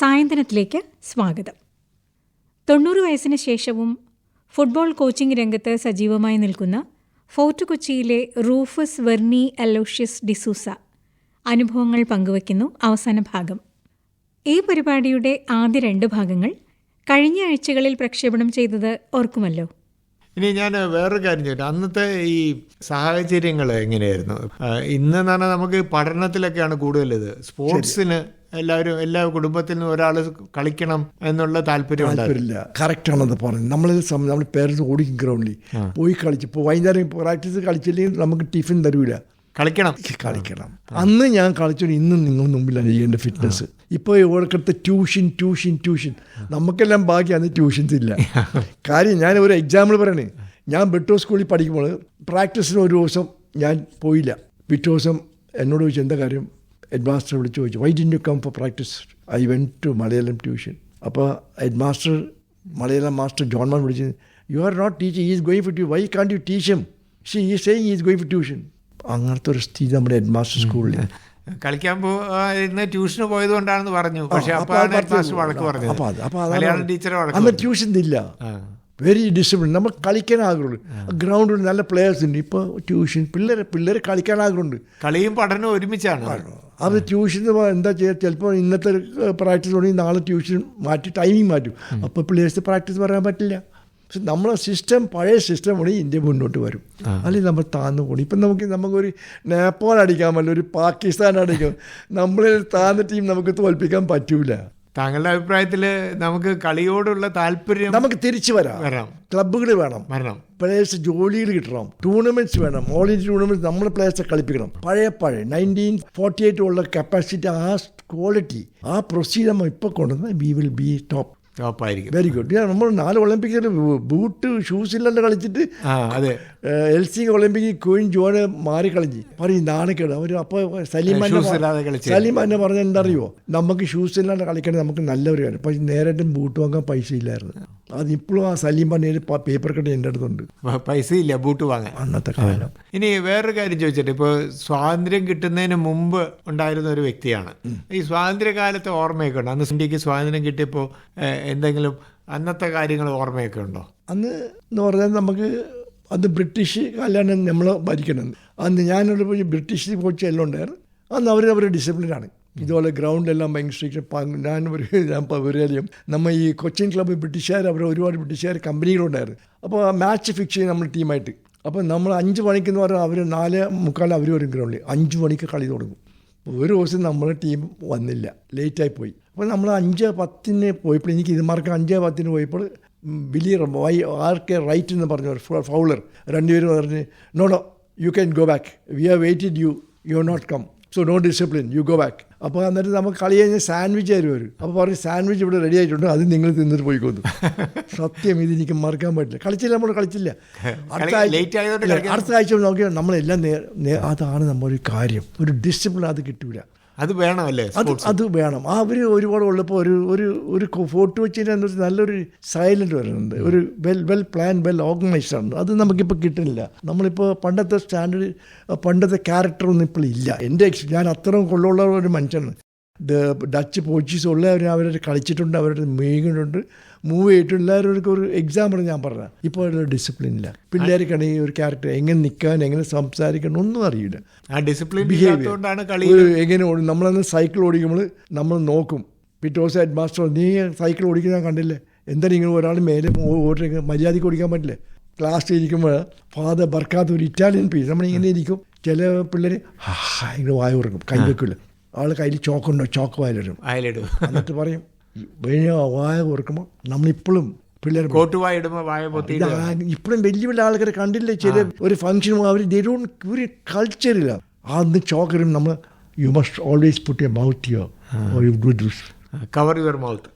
സായന്തനത്തിലേക്ക് സ്വാഗതം. 90 വയസ്സിന് ശേഷവും ഫുട്ബോൾ കോച്ചിംഗ് രംഗത്ത് സജീവമായി നിൽക്കുന്ന ഫോർട്ട് കൊച്ചിയിലെ റൂഫസ് വെർണി അലോഷ്യസ് ഡിസൂസ അനുഭവങ്ങൾ പങ്കുവയ്ക്കുന്നു അവസാന ഭാഗം. ഈ പരിപാടിയുടെ ആദ്യ 2 ഭാഗങ്ങൾ കഴിഞ്ഞ ആഴ്ചകളിൽ പ്രക്ഷേപണം ചെയ്തത് ഓർക്കുമല്ലോ. ഇനി ഞാൻ വേറൊരു കാര്യം ചോദിച്ചു, അന്നത്തെ ഈ സാഹചര്യങ്ങൾ എങ്ങനെയായിരുന്നു? ഇന്നെന്ന് പറഞ്ഞാൽ നമുക്ക് പഠനത്തിലൊക്കെയാണ് കൂടുതലിത്. സ്പോർട്സിന് എല്ലാ കുടുംബത്തിൽ നിന്നും ഒരാൾ കളിക്കണം എന്നുള്ള താല്പര്യമില്ല. കറക്റ്റാണത് പറഞ്ഞത്. നമ്മൾ പേരൻസ് ഓടിക്കും ഗ്രൗണ്ടിൽ പോയി കളിച്ച്. ഇപ്പോൾ വൈകുന്നേരം പ്രാക്ടീസ് കളിച്ചില്ലെങ്കിൽ നമുക്ക് ടിഫിൻ തരൂല. കളിക്കണം. അന്ന് ഞാൻ കളിച്ചോണ്ട് ഇന്നും നിങ്ങൾ മുമ്പിലാണ് എൻ്റെ ഫിറ്റ്നസ്. ഇപ്പോൾ ഇവിടുത്തെ ട്യൂഷൻ നമുക്കെല്ലാം ബാക്കി അന്ന് ട്യൂഷൻസ് ഇല്ല. കാര്യം ഞാൻ ഒരു എക്സാമ്പിൾ പറയണേ. ഞാൻ ബെട്ടോ സ്കൂളിൽ പഠിക്കുമ്പോൾ പ്രാക്ടീസിന് ഒരു ദിവസം ഞാൻ പോയില്ല. പിറ്റേ ദിവസം എന്നോട് ചോദിച്ചു എന്താ കാര്യം. ഹെഡ് മാസ്റ്റർ വിളിച്ച് ചോദിച്ചു, why didn't you come for practice? I went to Malayalam tuition. അപ്പോൾ ഹെഡ് മാസ്റ്റർ, മലയാളം മാസ്റ്റർ ജോൺമാൻ വിളിച്ച്, you are not teaching, he is going for why can't you teach him? She is saying he is going for tuition. അങ്ങനത്തെ ഒരു സ്ഥിതി നമ്മുടെ head master സ്കൂളിൽ. കളിക്കാൻ ഇന്ന് ട്യൂഷന് പോയത് കൊണ്ടാണെന്ന് പറഞ്ഞു. പക്ഷേ വഴക്ക് പറഞ്ഞു. മലയാളം ടീച്ചറെ അന്ന് ട്യൂഷൻ ഇല്ല. Very discipline. നമ്മൾ കളിക്കാൻ ആഗ്രഹമുണ്ട്. ഗ്രൗണ്ടിൽ നല്ല പ്ലേയേഴ്സ് ഉണ്ട്. ഇപ്പോൾ ട്യൂഷൻ പിള്ളേർ കളിക്കാൻ ആഗ്രഹമുണ്ട്. കളിയും പഠനവും ഒരുമിച്ചാണ്. അത് ട്യൂഷൻ എന്താ ചെയ്യുക, ചിലപ്പോൾ ഇന്നത്തെ പ്രാക്ടീസ് തുടങ്ങി നാളെ ട്യൂഷൻ മാറ്റി ടൈമിങ് മാറ്റും. അപ്പോൾ പ്ലേയേഴ്സ് പ്രാക്ടീസ് പറയാൻ പറ്റില്ല. പക്ഷെ നമ്മളെ സിസ്റ്റം, പഴയ സിസ്റ്റം കൂടി ഇന്ത്യ മുന്നോട്ട് വരും. അല്ലെങ്കിൽ നമ്മൾ താന്നു പോകണം. ഇപ്പം നമുക്കൊരു നേപ്പാൾ അടിക്കാൻ പറ്റില്ല, ഒരു പാകിസ്ഥാൻ അടിക്കാം. നമ്മളെ താന്ന ടീം നമുക്ക് തോൽപ്പിക്കാൻ പറ്റൂല. താങ്കളുടെ അഭിപ്രായത്തിൽ നമുക്ക് കളിയോടുള്ള താല്പര്യം നമുക്ക് തിരിച്ചു വരാം. ക്ലബ്ബുകൾ വേണം, പ്ലേയേഴ്സ് ജോലികൾ കിട്ടണം, ടൂർണമെന്റ്സ് വേണം. ഓൾ ഇന്ത്യ ടൂർണമെന്റ്സ് നമ്മളെ പ്ലേയേഴ്സെ കളിപ്പിക്കണം. പഴയ 1948 ഉള്ള കപ്പാസിറ്റി, ആ ക്വാളിറ്റി, ആ പ്രൊസീജിയർ നമ്മൾ ഇപ്പോൾ കൊണ്ടുവന്നാൽ വി വിൽ ബി ടോപ്പായിരിക്കും. Very good. നമ്മൾ 4 ഒളിമ്പിക്സിൽ ബൂട്ട് ഷൂസ് ഇല്ലാണ്ട് കളിച്ചിട്ട് LC ഒളിമ്പിക് ക്വീൻ ജോന് മാറി കളിഞ്ഞ് പറയും നാണക്കേട്. അവർ അപ്പോൾ സലീം എന്നെ പറഞ്ഞാൽ എന്താ അറിയുമോ, നമുക്ക് ഷൂസ് ഇല്ലാണ്ട് കളിക്കണമെങ്കിൽ നമുക്ക് നല്ലൊരു കാര്യം. പക്ഷേ നേരിട്ടും ബൂട്ട് വാങ്ങാൻ പൈസ ഇല്ലായിരുന്നു. അതിപ്പോഴും ആ സലീം പറഞ്ഞ പേപ്പർ കട്ട് എൻ്റെ അടുത്തുണ്ട്. പൈസ ഇല്ല ബൂട്ട് വാങ്ങാൻ അന്നത്തെ കാലം. ഇനി വേറൊരു കാര്യം ചോദിച്ചിട്ട്, ഇപ്പോൾ സ്വാതന്ത്ര്യം കിട്ടുന്നതിന് മുമ്പ് ഉണ്ടായിരുന്ന ഒരു വ്യക്തിയാണ്. ഈ സ്വാതന്ത്ര്യകാലത്തെ ഓർമ്മയൊക്കെ ഉണ്ട്? അന്ന് ഇന്ത്യക്ക് സ്വാതന്ത്ര്യം കിട്ടിയപ്പോൾ എന്തെങ്കിലും അന്നത്തെ കാര്യങ്ങൾ ഓർമ്മയൊക്കെ ഉണ്ടോ? അന്ന് എന്ന് പറഞ്ഞാൽ നമുക്ക് അത് ബ്രിട്ടീഷ് കാലാണ് നമ്മൾ ഭരിക്കണത്. അന്ന് ഞാനൊരു ബ്രിട്ടീഷ് കോച്ച് എല്ലാം ഉണ്ടായിരുന്നു. അന്ന് അവരുടെ ഡിസിപ്ലിനാണ്. ഇതുപോലെ ഗ്രൗണ്ടിലെല്ലാം ഭയങ്കര സ്ട്രിക്റ്റ്. ഞാൻ വിവരം നമ്മൾ ഈ കൊച്ചിൻ ക്ലബ്ബ് ബ്രിട്ടീഷുകാർ, ഒരുപാട് ബ്രിട്ടീഷുകാർ കമ്പനികളുണ്ടായിരുന്നു. അപ്പോൾ ആ മാച്ച് ഫിക്സ് ചെയ്യും നമ്മൾ ടീമായിട്ട്. അപ്പോൾ നമ്മൾ 5 മണിക്കെന്ന് പറഞ്ഞാൽ അവർ 4:45 അവർ വരും ഗ്രൗണ്ടിൽ. 5 മണിക്ക് കളി തുടങ്ങും. ഒരു ദിവസം നമ്മുടെ ടീം വന്നില്ല, ലേറ്റായി പോയി. അപ്പോൾ നമ്മൾ 5:10 പോയപ്പോൾ, എനിക്ക് ഇത് മാർക്ക് 5:10 പോയപ്പോൾ ബിലിയർ ആർക്ക് റൈറ്റ് എന്ന് പറഞ്ഞ ഫൗളർ 2 പേരും പറഞ്ഞ്, no you can go back, we have waited you have not come, so no discipline, you go back. അപ്പോൾ എന്നിട്ട് നമുക്ക് കളി കഴിഞ്ഞ് സാൻഡ്വിച്ച് ആയിരുന്നു വരും. അപ്പോൾ പറഞ്ഞ് സാൻഡ്വിച്ച് ഇവിടെ റെഡി ആയിട്ടുണ്ട്, അത് നിങ്ങൾ തിന്നിട്ട് പോയിക്കൊന്നു. സത്യം, ഇതെനിക്ക് മറക്കാൻ പറ്റില്ല. നമ്മൾ കളിച്ചില്ല. അടുത്ത ആഴ്ച നോക്കിയാൽ നമ്മളെല്ലാം അതാണ് നമ്മളൊരു കാര്യം, ഒരു ഡിസിപ്ലിൻ. അത് കിട്ടൂല. അത് വേണമല്ലേ? അത് വേണം. അവർ ഒരുപാട് ഉള്ളപ്പോൾ ഒരു ഫോർട്ട് കൊച്ചിൻ്റെ നല്ലൊരു സൈലൻറ്റ് വരുന്നുണ്ട്. ഒരു വെൽ പ്ലാൻ, വെൽ ഓർഗനൈസ്ഡ് ആണ്. അത് നമുക്കിപ്പോൾ കിട്ടുന്നില്ല. നമ്മളിപ്പോൾ പണ്ടത്തെ സ്റ്റാൻഡേർഡ്, പണ്ടത്തെ ക്യാരക്ടറൊന്നും ഇപ്പോൾ ഇല്ല. ഞാൻ അത്രയും കൊള്ളുള്ള ഒരു മനുഷ്യനാണ്. ഡച്ച് പോർച്ചുഗീസ് ഉള്ളവർ അവരുടെ കളിച്ചിട്ടുണ്ട്, അവരുടെ മേഘിട്ടുണ്ട്, മൂവ് ചെയ്തിട്ടുണ്ട്. എല്ലാവർക്കും ഒരു എക്സാമ്പിൾ ഞാൻ പറഞ്ഞത്. ഇപ്പോൾ ഒരു ഡിസിപ്ലിൻ ഇല്ല. പിള്ളേർക്കാണെങ്കിൽ ഒരു ക്യാരക്ടർ എങ്ങനെ നിൽക്കാൻ, എങ്ങനെ സംസാരിക്കണം ഒന്നും അറിയില്ല. ബിഹേവിയർ എങ്ങനെ ഓടും. നമ്മളന്ന് സൈക്കിൾ ഓടിക്കുമ്പോൾ നമ്മൾ നോക്കും. പിറ്റേ ദിവസം ഹെഡ് മാസ്റ്റർ, നീ സൈക്കിൾ ഓടിക്കാൻ കണ്ടില്ലേ, എന്തായാലും ഇങ്ങനെ ഒരാൾ മേലെ ഓടിക്കാൻ മര്യാദയ്ക്ക് ഓടിക്കാൻ പറ്റില്ലേ? ക്ലാസ്സിൽ ഇരിക്കുമ്പോൾ ഫാദർ ബർക്കാത്ത ഒരു ഇറ്റാലിയൻ പീസ് നമ്മളിങ്ങനെ ഇരിക്കും. ചില പിള്ളേർ ഇങ്ങനെ വായ ഉറക്കും, കൈ വെക്കില്ല. ആൾ കയ്യിൽ ചോക്കുണ്ടോ, ചോക്ക് വായിലിടും. എന്നിട്ട് പറയും വായ ഓർക്കുമ്പോൾ നമ്മളിപ്പോഴും പിള്ളേർ ഇപ്പോഴും വലിയ വലിയ ആൾക്കാരെ കണ്ടില്ലേ, ചില ഒരു ഫംഗ്ഷനും അവർ ഒരു കൾച്ചറില്ല. അന്ന് ചോക്കറും നമ്മൾ you must always put your mouth here or you do this, cover your mouth.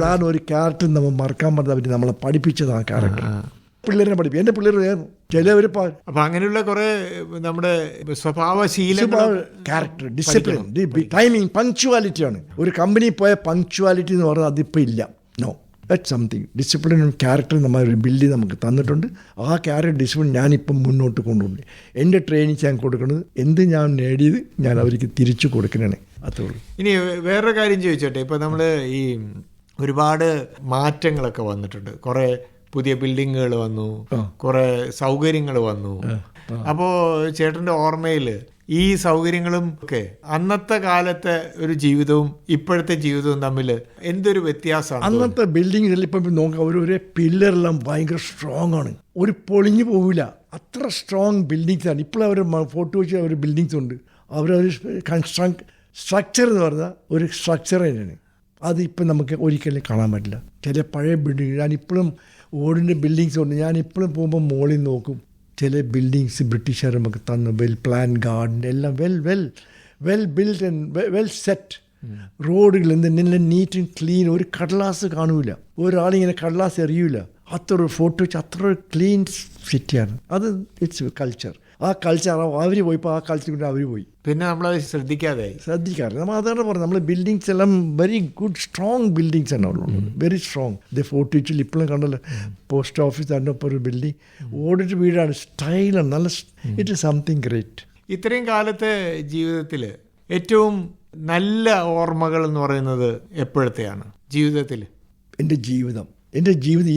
അതാണ് ഒരു ക്യാരക്ടർ നമ്മൾ മറക്കാൻ പറ്റാതെ നമ്മളെ പഠിപ്പിച്ചത്. ആ ക്യാരക്ടർ പിള്ളേരെ പഠിപ്പിക്കും. എൻ്റെ പിള്ളേർ ചിലവർ അപ്പം അങ്ങനെയുള്ള കുറേ നമ്മുടെ സ്വഭാവശീലം, ക്യാരക്ടർ, ഡിസിപ്ലിൻ, ടൈമിങ്, പങ്ക്ച്വാലിറ്റിയാണ്. ഒരു കമ്പനി പോയ പങ്ക്ച്വാലിറ്റി എന്ന് പറഞ്ഞാൽ അതിപ്പോൾ ഇല്ല. No, that something. ഡിസിപ്ലിനും ക്യാരക്ടറും നമ്മൾ ബിൽഡ് ചെയ്ത് നമുക്ക് തന്നിട്ടുണ്ട്. ആ ക്യാരക്ടർ ഡിസിപ്ലിൻ ഞാനിപ്പം മുന്നോട്ട് കൊണ്ടുപോകുന്നത്. എൻ്റെ ട്രെയിനിങ് ഞാൻ കൊടുക്കുന്നത് എന്ത് ഞാൻ നേടിയത് ഞാൻ അവർക്ക് തിരിച്ചു കൊടുക്കണേ, അത്രേ ഉള്ളൂ. ഇനി വേറൊരു കാര്യം ചോദിച്ചോട്ടെ, ഇപ്പോൾ നമ്മൾ ഈ ഒരുപാട് മാറ്റങ്ങളൊക്കെ വന്നിട്ടുണ്ട്. കുറേ പുതിയ ബിൽഡിങ്ങുകൾ വന്നു, കുറേ സൗകര്യങ്ങൾ വന്നു. അപ്പോൾ ചേട്ടൻ്റെ ഓർമ്മയിൽ ഈ സൗകര്യങ്ങളും ഒക്കെ അന്നത്തെ കാലത്തെ ഒരു ജീവിതവും ഇപ്പോഴത്തെ ജീവിതവും തമ്മിൽ എന്തൊരു വ്യത്യാസമാണ്? അന്നത്തെ ബിൽഡിങ്ങിൽ ഇപ്പം നോക്കാം, ഒരു പില്ലറെല്ലാം ഭയങ്കര സ്ട്രോങ് ആണ്, ഒരു പൊളിഞ്ഞു പോവില്ല, അത്ര സ്ട്രോങ് ബിൽഡിങ്സ് ആണ്. ഇപ്പോൾ അവർ ഫോട്ടോ വെച്ച് അവർ ബിൽഡിങ്സ് ഉണ്ട്. അവരൊരു സ്ട്രക്ചർ എന്ന് പറഞ്ഞാൽ ഒരു സ്ട്രക്ചർ തന്നെയാണ്. അതിപ്പം നമുക്ക് ഒരിക്കലും കാണാൻ പറ്റില്ല. ചില പഴയ ബിൽഡിങ് ഞാനിപ്പോഴും ഓടിൻ്റെ ബിൽഡിങ്സ് ഉണ്ട്. ഞാനിപ്പോഴും പോകുമ്പോൾ മുകളിൽ നോക്കും, ചില ബിൽഡിങ്സ് ബ്രിട്ടീഷുകാർ നമുക്ക് തന്നു. വെൽ പ്ലാൻ ഗാർഡൻ എല്ലാം well build and well set. റോഡുകൾ എന്തെല്ലാം നീറ്റ് ആൻഡ് ക്ലീൻ, ഒരു കടലാസ് കാണൂല, ഒരാളിങ്ങനെ കടലാസ് എറിയൂല. അത്ര ഒരു ഫോട്ടോ വെച്ച് അത്ര ഒരു ക്ലീൻ സിറ്റിയാണ് അത്. It's culture. ആ കൾച്ചർ അവർ പോയപ്പോൾ ആ കൾച്ചർ കൊണ്ട് അവർ പോയി. പിന്നെ നമ്മളത് ശ്രദ്ധിക്കാറില്ല. നമ്മൾ അതാണ് പറഞ്ഞത്, നമ്മൾ ബിൽഡിങ്സ് എല്ലാം വെരി ഗുഡ് സ്ട്രോങ് ബിൽഡിങ്സ് ആണ് ഉള്ളത്, വെരി സ്ട്രോങ്. ഇത് ഫോർട്ട് കൊച്ചിയിൽ ഇപ്പോഴും കണ്ടല്ലോ, പോസ്റ്റ് ഓഫീസ് അതിൻ്റെ ഒപ്പം ഒരു ബിൽഡിങ്, ഓടിട്ട് വീടാണ്, സ്റ്റൈലാണ്, നല്ല. It is something great. ഇത്രയും കാലത്തെ ജീവിതത്തിൽ ഏറ്റവും നല്ല ഓർമ്മകൾ എന്ന് പറയുന്നത് എപ്പോഴത്തെയാണ് ജീവിതത്തിൽ? എൻ്റെ ജീവിതം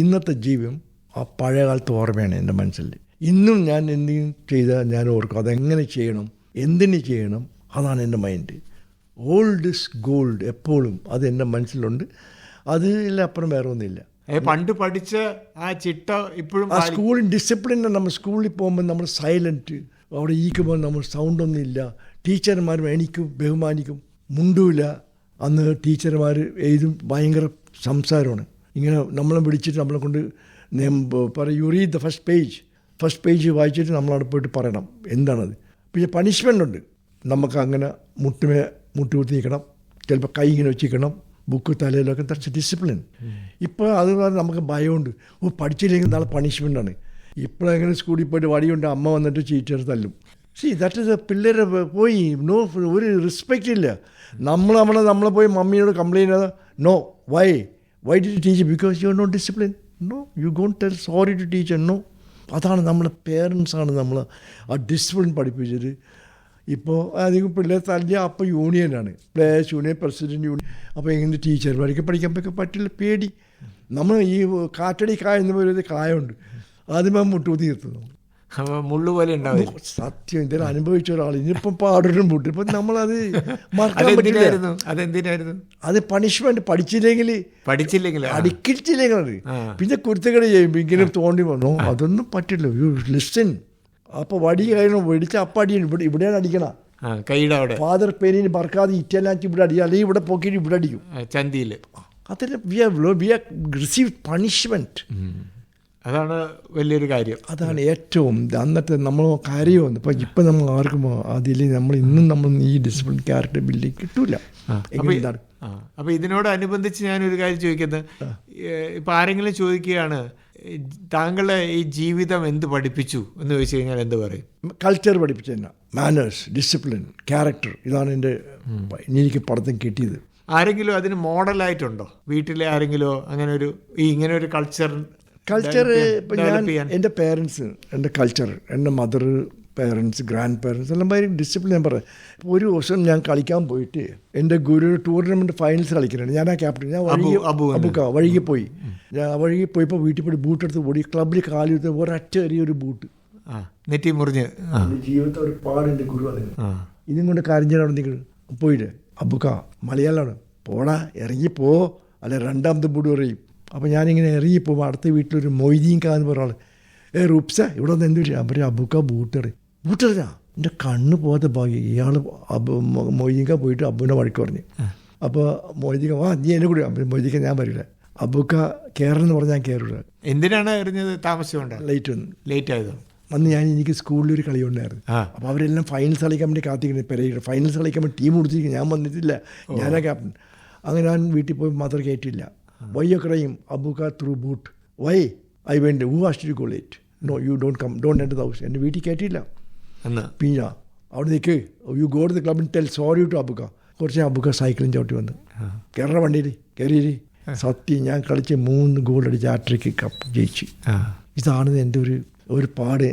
ഇന്നത്തെ ജീവിതം ആ പഴയ കാലത്തെ ഓർമ്മയാണ് എൻ്റെ മനസ്സിൽ. ഇന്നും ഞാൻ എന്തെങ്കിലും ചെയ്താൽ ഞാൻ ഓർക്കും അതെങ്ങനെ ചെയ്യണം, എന്തിന് ചെയ്യണം, അതാണ് എൻ്റെ മൈൻഡ്. ഓൾഡ് ഇസ് ഗോൾഡ് എപ്പോഴും അത് എൻ്റെ മനസ്സിലുണ്ട്. അതിൽ അപ്പുറം വേറെ ഒന്നുമില്ല. പണ്ട് പഠിച്ച ആ ചിട്ട ഇപ്പോഴും ആ സ്കൂളിൽ ഡിസിപ്ലിൻ. നമ്മൾ സ്കൂളിൽ പോകുമ്പോൾ നമ്മൾ സൈലൻറ്റ്, അവിടെ ഈക്കുമ്പോൾ നമ്മൾ സൗണ്ടൊന്നുമില്ല. ടീച്ചർമാർ എനിക്ക് ബഹുമാനിക്കും, മുണ്ടൂല. അന്ന് ടീച്ചർമാർ എഴുതും ഭയങ്കര സംസാരമാണ്. ഇങ്ങനെ നമ്മളെ വിളിച്ചിട്ട് നമ്മളെ കൊണ്ട് പറയും, you read the first page വായിച്ചിട്ട് നമ്മളവിടെ പോയിട്ട് പറയണം എന്താണത്. പിന്നെ പണിഷ്മെൻ്റ് ഉണ്ട്. നമുക്ക് അങ്ങനെ മുട്ടി കുത്തി നിൽക്കണം, ചിലപ്പോൾ കൈ ഇങ്ങനെ വെച്ചിരിക്കണം, ബുക്ക് തലയിലൊക്കെ. That's discipline. ഇപ്പോൾ അത് നമുക്ക് ഭയമുണ്ട്, പഠിച്ചില്ലെങ്കിൽ നാളെ പണിഷ്മെൻ്റാണ്. ഇപ്പോഴെങ്ങനെ സ്കൂളിൽ പോയിട്ട് വടിയുണ്ട്, അമ്മ വന്നിട്ട് ടീച്ചർ തല്ലും. ദാറ്റ് ഇസ് പിള്ളേരെ പോയി ഒരു റെസ്പെക്റ്റ് ഇല്ല. നമ്മളെ പോയി മമ്മിയോട് കംപ്ലയിൻറ്റ് ചെയ്താൽ, no why did teacher, because you are not discipline. No, you don't tell sorry to teacher. No, അതാണ് നമ്മളെ പേരൻസാണ് നമ്മൾ ആ ഡിസിപ്ലിൻ പഠിപ്പിച്ചത്. ഇപ്പോൾ അധികം പിള്ളേർ തല്ലിയ അപ്പോൾ യൂണിയനാണ്, പ്ലേയേഴ്സ് യൂണിയൻ, പ്രസിഡൻറ്റ് യൂണിയൻ. അപ്പോൾ എങ്ങനെ ടീച്ചർമാർക്ക് പഠിക്കാൻ പറ്റില്ല, പേടി. നമ്മൾ ഈ കാറ്റടി കായ എന്ന് പറയുന്നത് കായുണ്ട്, ആദ്യമേ മുട്ടുകുത്തി നിർത്തുന്നു, മുള്ളുപോലെ ഉണ്ടാവും. സത്യം, ഇതിൽ അനുഭവിച്ച ഒരാൾ ഇനിയിപ്പം പാടലും മുട്ടും. ഇപ്പം നമ്മളത് മറക്കാൻ പറ്റില്ല. അതെന്തിനായിരുന്നു അത്? പണിഷ്മെന്റ്. പഠിച്ചില്ലെങ്കിൽ അടിക്കിച്ചില്ലെങ്കിൽ പിന്നെ കുരുത്തക്കട ചെയ്യുമ്പോൾ ഇങ്ങനെ തോണ്ടി വന്നു, അതൊന്നും പറ്റില്ല. You listen. അപ്പോൾ വടി കഴിയണം, വെടിച്ച അപ്പടിയാണ്. ഇവിടെയാണ് അടിക്കണ, കൈയുടെ അവിടെ. ഫാദർ പേരിന് പറക്കാതെ ഇറ്റലാക്കി ഇവിടെ അടിക്കുക, അല്ലെങ്കിൽ ഇവിടെ പോക്കിയിട്ട് ഇവിടെ അടിക്കും, ചന്തിയിൽ. അതിന് വി ഹാവ് റിസീവ്ഡ് പണിഷ്മെന്റ്. അതാണ് വലിയൊരു കാര്യം. അതാണ് ഏറ്റവും അന്നത്തെ നമ്മൾ കാര്യമെന്ന്. ഇപ്പം നമ്മൾ ആർക്കും അതിൽ നമ്മൾ ഇന്നും ഈ ഡിസിപ്ലിൻ ക്യാരക്ടർ ബിൽഡിങ് കിട്ടൂല. അപ്പോൾ ഇതിനോടനുബന്ധിച്ച് ഞാനൊരു കാര്യം ചോദിക്കുന്നത്, ഇപ്പം ആരെങ്കിലും ചോദിക്കുകയാണ് താങ്കളെ ഈ ജീവിതം എന്ത് പഠിപ്പിച്ചു എന്ന് ചോദിച്ചു കഴിഞ്ഞാൽ എന്ത് പറയും? കൾച്ചർ പഠിപ്പിച്ചു തന്നെ, മാനേഴ്സ്, ഡിസിപ്ലിൻ, ക്യാരക്ടർ. ഇതാണ് എനിക്ക് പഠിത്തം കിട്ടിയത്. ആരെങ്കിലും അതിന് മോഡലായിട്ടുണ്ടോ? വീട്ടിലെ ആരെങ്കിലും ഇങ്ങനെ ഒരു കൾച്ചർ ഇപ്പം ഞാൻ എൻ്റെ പേരൻസ്, എൻ്റെ കൾച്ചർ, എൻ്റെ മദർ, പേരൻസ്, ഗ്രാൻഡ് പേരൻസ് എല്ലാം ഭയങ്കര ഡിസിപ്ലിൻ. ഞാൻ പറയാം, ഒരു ദിവസം ഞാൻ കളിക്കാൻ പോയിട്ട് എൻ്റെ ഗുരു ടൂർണമെൻറ്റ് ഫൈനൽസ് കളിക്കുന്നുണ്ട്. ഞാൻ ആ ക്യാപ്റ്റൻ. ഞാൻ വഴികെ പോയി. ഞാൻ വഴികെ പോയപ്പോൾ വീട്ടിൽ പോയി ബൂട്ട് എടുത്ത് ഓടി, ക്ലബിൽ കാലെടുത്ത് ഒരൊറ്റ ഒരു ബൂട്ട് നെറ്റി മുറിഞ്ഞ്. ജീവിതത്തിൽ ഒരു പാടെൻ്റെ ഗുരു അതിന്. ഇതും കൊണ്ട് കാര്യം നിങ്ങൾ പോയിട്ട്, അബുക്ക മലയാളമാണ്, പോടാ ഇറങ്ങിപ്പോ, അല്ല രണ്ടാമത്തെ ബൂട്ട് പറയും. അപ്പോൾ ഞാനിങ്ങനെ ഇറങ്ങിപ്പോകുമ്പോൾ അടുത്ത വീട്ടിലൊരു മൊയ്തീൻ എന്ന് പറഞ്ഞ ആൾ, റുപ്സ ഇവിടെ ഒന്ന് എന്ത് ചെയ്യാം പറയും, അബുക്ക ബൂട്ടെറിഞ്ഞാ. എൻ്റെ കണ്ണ് പോകാത്ത ഭാഗ്യം. ഇയാൾ മൊയ്തീങ്ക പോയിട്ട് അബുവിനെ വഴക്ക് പറഞ്ഞു. അപ്പോൾ മൊയ്തീക്ക നീ എന്നെ കൂടി. മൊയ്തീക്ക ഞാൻ വരില്ല, അബുക്ക കയറണം എന്ന് പറഞ്ഞാൽ ഞാൻ കയറില്ല. എന്തിനാണ് എറിഞ്ഞത്? താമസിച്ചുകൊണ്ട് ലേറ്റ് ആയതോ? അന്ന് എനിക്ക് സ്കൂളിലൊരു കളി ഉണ്ടായിരുന്നു. അപ്പോൾ അവരെല്ലാം ഫൈനൽസ് കളിക്കാൻ വേണ്ടി കാത്തിരിക്കുന്നത്. പെരയുടെ ഫൈനൽസ് കളിക്കാൻ വേണ്ടി ടീം കൊടുത്തിരിക്കുന്നത്. ഞാൻ വന്നിട്ടില്ല, ഞാനാ ക്യാപ്റ്റൻ. അങ്ങനെ ഞാൻ വീട്ടിൽ പോയി മദർ കയറ്റില്ല. വൈയൊക്കെ പറയും, Abukka through boot. Why I went, who asked you go late? No, you don't enter the house. എൻ്റെ വീട്ടിൽ കയറ്റിയില്ല. പിന്നെ അവിടെ നിൽക്ക്, you go to the club and tell sorry to Abukka. കുറച്ച് അബുക്ക സൈക്കിളും ചവിട്ടി വന്ന് കയറുന്ന വണ്ടിയിൽ കയറി. സത്യം ഞാൻ കളിച്ച് 3 ഗോൾ അടിച്ച് ഹാട്രിക്ക് കപ്പ് ജയിച്ചു. ഇതാണ് എൻ്റെ ഒരു പാട്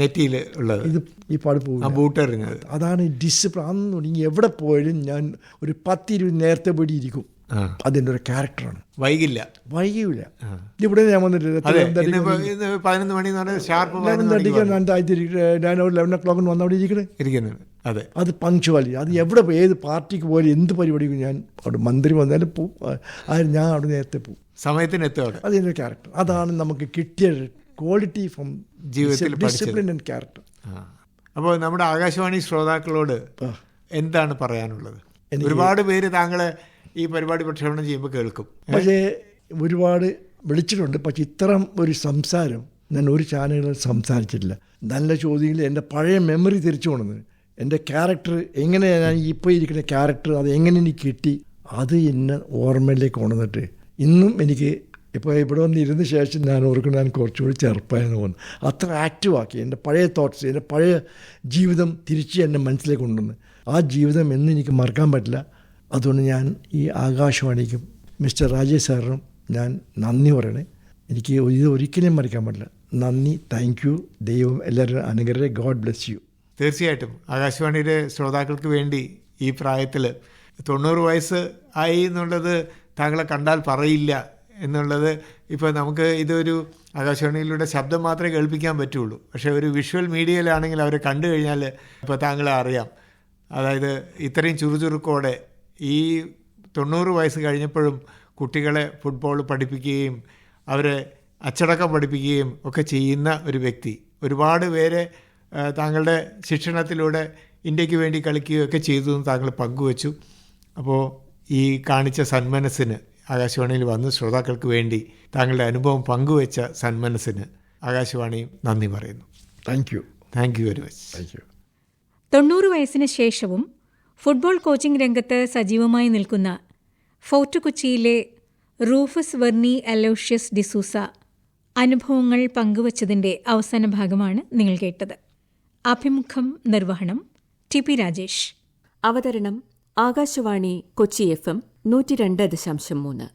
നെറ്റിയിൽ ഉള്ളത്. ഇത് ഈ പാട് പോകും ബൂട്ടെറിഞ്ഞത്. അതാണ് ഡിസിപ്ലിൻ. അന്ന് തുടങ്ങി എവിടെ പോയാലും ഞാൻ ഒരു 10-20 നേരത്തെ പോയി ഇരിക്കും. അതിൻ്റെ ഒരു ക്യാരക്ടറാണ്. വൈകില്ല. ഇവിടെ ഞാൻ വന്നിട്ട് 11 മണി ഞാൻ 11 o'clock വന്ന് അവിടെ ഇരിക്കുന്നത്. അതെ, അത് പങ്ക്ച്വാലിറ്റി. അത് എവിടെ ഏത് പാർട്ടിക്ക് പോയാലും എന്ത് പരിപാടിക്കും ഞാൻ അവിടെ മന്ത്രി വന്നാലും പോവും. ഞാൻ അവിടെ നേരത്തെ പോവും, സമയത്തിന് എത്തും. അതിൻ്റെ ക്യാരക്ടർ അതാണ് നമുക്ക് കിട്ടിയ ക്വാളിറ്റി ഫ്രം ജീവിതത്തിൽ, ഡിസിപ്ലിൻ ആൻഡ് ക്യാരക്ടർ. അപ്പോൾ നമ്മുടെ ആകാശവാണി ശ്രോതാക്കളോട് എന്താണ് പറയാനുള്ളത്? ഒരുപാട് പേര് താങ്കളെ ഈ പരിപാടി പ്രക്ഷേപണം ചെയ്യുമ്പോൾ കേൾക്കും. പക്ഷേ ഒരുപാട് വിളിച്ചിട്ടുണ്ട്. പക്ഷെ ഇത്തരം ഒരു സംസാരം ഞാൻ ഒരു ചാനലിൽ സംസാരിച്ചിട്ടില്ല. നല്ല ചോദ്യങ്ങൾ എൻ്റെ പഴയ മെമ്മറി തിരിച്ചു കൊണ്ടുവന്നത്, എൻ്റെ ക്യാരക്ടർ എങ്ങനെയാണ്, ഞാൻ ഇപ്പോൾ ഇരിക്കുന്ന ക്യാരക്ടർ അത് എങ്ങനെ എനിക്ക് കിട്ടി, അത് എന്നെ ഓർമ്മയിലേക്ക് കൊണ്ടുവന്നിട്ട് ഇന്നും എനിക്ക് ഇപ്പോൾ ഇവിടെ വന്നിരുന്ന ശേഷം ഞാൻ ഓർക്കണം ഞാൻ കുറച്ചുകൂടി ചെറുപ്പമായെന്ന് തോന്നുന്നു. അത്ര ആക്റ്റീവാക്കി എൻ്റെ പഴയ തോട്ട്സ്, എൻ്റെ പഴയ ജീവിതം തിരിച്ച് എൻ്റെ മനസ്സിലേക്ക് കൊണ്ടുവന്ന്. ആ ജീവിതം എന്ന് എനിക്ക് മറക്കാൻ പറ്റില്ല. അതുകൊണ്ട് ഞാൻ ഈ ആകാശവാണിക്കും മിസ്റ്റർ രാജേഷ് സാറിനും ഞാൻ നന്ദി പറയണേ. എനിക്ക് ഇത് ഒരിക്കലും മറിക്കാൻ പറ്റില്ല. നന്ദി, താങ്ക് യു. ദൈവം എല്ലാവരും അനുഗ്രഹം. God bless you. തീർച്ചയായിട്ടും ആകാശവാണിയുടെ ശ്രോതാക്കൾക്ക് വേണ്ടി ഈ പ്രായത്തിൽ 90 വയസ്സ് ആയി എന്നുള്ളത് താങ്കളെ കണ്ടാൽ പറയില്ല എന്നുള്ളത്. ഇപ്പോൾ നമുക്ക് ഇതൊരു ആകാശവാണിയിലൂടെ ശബ്ദം മാത്രമേ കേൾപ്പിക്കാൻ പറ്റുള്ളൂ. പക്ഷേ ഒരു വിഷ്വൽ മീഡിയയിലാണെങ്കിൽ അവരെ കണ്ടു കഴിഞ്ഞാൽ ഇപ്പോൾ താങ്കളെ അറിയാം. അതായത് ഇത്രയും ചുറുചുറുക്കോടെ ഈ 90 വയസ്സ് കഴിഞ്ഞപ്പോഴും കുട്ടികളെ ഫുട്ബോൾ പഠിപ്പിക്കുകയും അവരെ അച്ചടക്കം പഠിപ്പിക്കുകയും ഒക്കെ ചെയ്യുന്ന ഒരു വ്യക്തി. ഒരുപാട് പേരെ താങ്കളുടെ ശിക്ഷണത്തിലൂടെ ഇന്ത്യക്ക് വേണ്ടി കളിക്കുകയും ഒക്കെ ചെയ്തു എന്ന് താങ്കൾ പങ്കുവച്ചു. അപ്പോൾ ഈ കാണിച്ച സന്മനസ്സിന്, ആകാശവാണിയിൽ വന്ന് ശ്രോതാക്കൾക്ക് വേണ്ടി താങ്കളുടെ അനുഭവം പങ്കുവച്ച സന്മനസ്സിന് ആകാശവാണിയും നന്ദി പറയുന്നു. Thank you. Thank you very much. Thank you. 90 വയസ്സിന് ശേഷവും ഫുട്ബോൾ കോച്ചിംഗ് രംഗത്ത് സജീവമായി നിൽക്കുന്ന ഫോർട്ട് കൊച്ചിയിലെ റൂഫസ് വെർണി അലോഷ്യസ് ഡിസൂസ അനുഭവങ്ങൾ പങ്കുവച്ചതിൻ്റെ അവസാന ഭാഗമാണ് നിങ്ങൾ കേട്ടത്. അഭിമുഖം നിർവഹണം ടി പി രാജേഷ്. അവതരണം ആകാശവാണി കൊച്ചി FM 102.3.